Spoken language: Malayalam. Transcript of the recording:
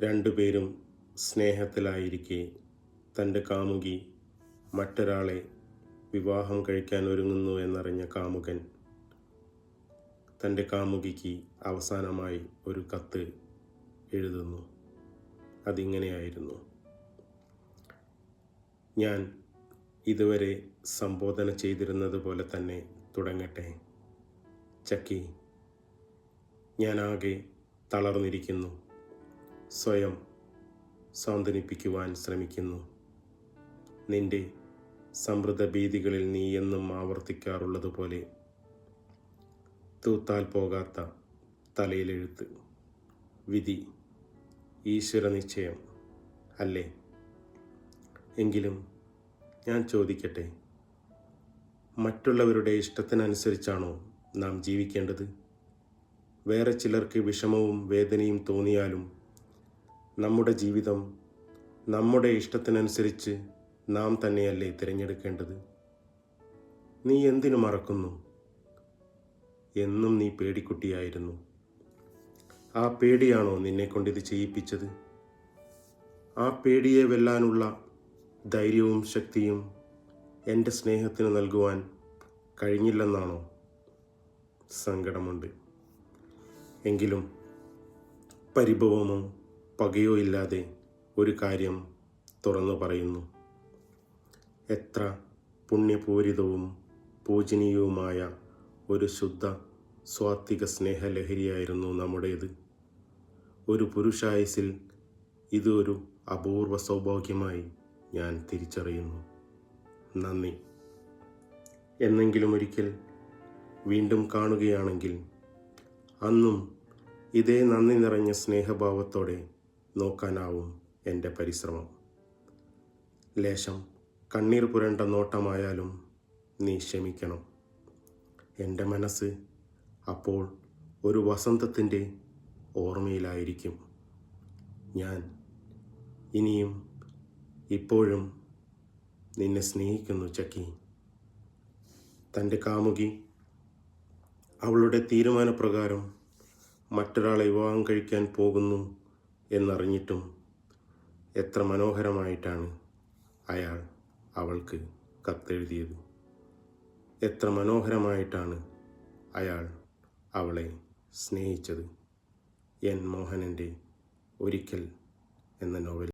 രണ്ടുപേരും സ്നേഹത്തിലായിരിക്കെ തൻ്റെ കാമുകി മറ്റൊരാളെ വിവാഹം കഴിക്കാൻ ഒരുങ്ങുന്നു എന്നറിഞ്ഞ കാമുകൻ തൻ്റെ കാമുകിക്ക് അവസാനമായി ഒരു കത്ത് എഴുതുന്നു. അതിങ്ങനെയായിരുന്നു: ഞാൻ ഇതുവരെ സംബോധന ചെയ്തിരുന്നത് പോലെ തന്നെ തുടങ്ങട്ടെ. ചക്കി, ഞാനാകെ തളർന്നിരിക്കുന്നു. സ്വയം സാന്ത്വനിപ്പിക്കുവാൻ ശ്രമിക്കുന്നു. നിന്റെ സമൃദ്ധ ഭീതികളിൽ നീ എന്നും ആവർത്തിക്കാറുള്ളതുപോലെ തൂത്താൽ പോകാത്ത തലയിലെഴുത്ത്. വിധി ഈശ്വര നിശ്ചയം അല്ലേ? എങ്കിലും ഞാൻ ചോദിക്കട്ടെ, മറ്റുള്ളവരുടെ ഇഷ്ടത്തിനനുസരിച്ചാണോ നാം ജീവിക്കേണ്ടത്? വേറെ ചിലർക്ക് വിഷമവും വേദനയും തോന്നിയാലും നമ്മുടെ ജീവിതം നമ്മുടെ ഇഷ്ടത്തിനനുസരിച്ച് നാം തന്നെയല്ലേ തിരഞ്ഞെടുക്കേണ്ടത്? നീ എന്തിനു മറക്കുന്നു? എന്നും നീ പേടിക്കുട്ടിയായിരുന്നു. ആ പേടിയാണോ നിന്നെക്കൊണ്ടിത് ചെയ്യിപ്പിച്ചത്? ആ പേടിയെ വെല്ലാനുള്ള ധൈര്യവും ശക്തിയും എൻ്റെ സ്നേഹത്തിന് നൽകുവാൻ കഴിഞ്ഞില്ലെന്നാണോ? സങ്കടമുണ്ട്. എങ്കിലും പരിഭവമോ പകയോ ഇല്ലാതെ ഒരു കാര്യം തുറന്നു പറയുന്നു. എത്ര പുണ്യപൂരിതവും പൂജനീയവുമായ ഒരു ശുദ്ധ സ്വാത്വിക സ്നേഹലഹരിയായിരുന്നു നമ്മുടേത്. ഒരു പുരുഷായുസ്സിൽ ഇത് ഒരു അപൂർവ സൗഭാഗ്യമായി ഞാൻ തിരിച്ചറിയുന്നു. നന്ദി. എന്നെങ്കിലും ഒരിക്കൽ വീണ്ടും കാണുകയാണെങ്കിൽ അന്നും ഇതേ നന്ദി നിറഞ്ഞ സ്നേഹഭാവത്തോടെ നോക്കാനാവും എൻ്റെ പരിശ്രമം. ലേശം കണ്ണീർ പുരണ്ട നോട്ടമായാലും നീ ക്ഷമിക്കണം. എൻ്റെ മനസ്സ് അപ്പോൾ ഒരു വസന്തത്തിൻ്റെ ഓർമ്മയിലായിരിക്കും. ഞാൻ ഇനിയും ഇപ്പോഴും നിന്നെ സ്നേഹിക്കുന്നു ചക്കി. തൻ്റെ കാമുകി അവളുടെ തീരുമാനപ്രകാരം മറ്റൊരാളെ വിവാഹം കഴിക്കാൻ പോകുന്നു എന്നറിഞ്ഞിട്ടും എത്ര മനോഹരമായിട്ടാണ് അയാൾ അവൾക്ക് കത്തെഴുതിയത്. എത്ര മനോഹരമായിട്ടാണ് അയാൾ അവളെ സ്നേഹിച്ചത്. എൻ മോഹനൻ്റെ ഒരിക്കൽ എന്ന നോവൽ.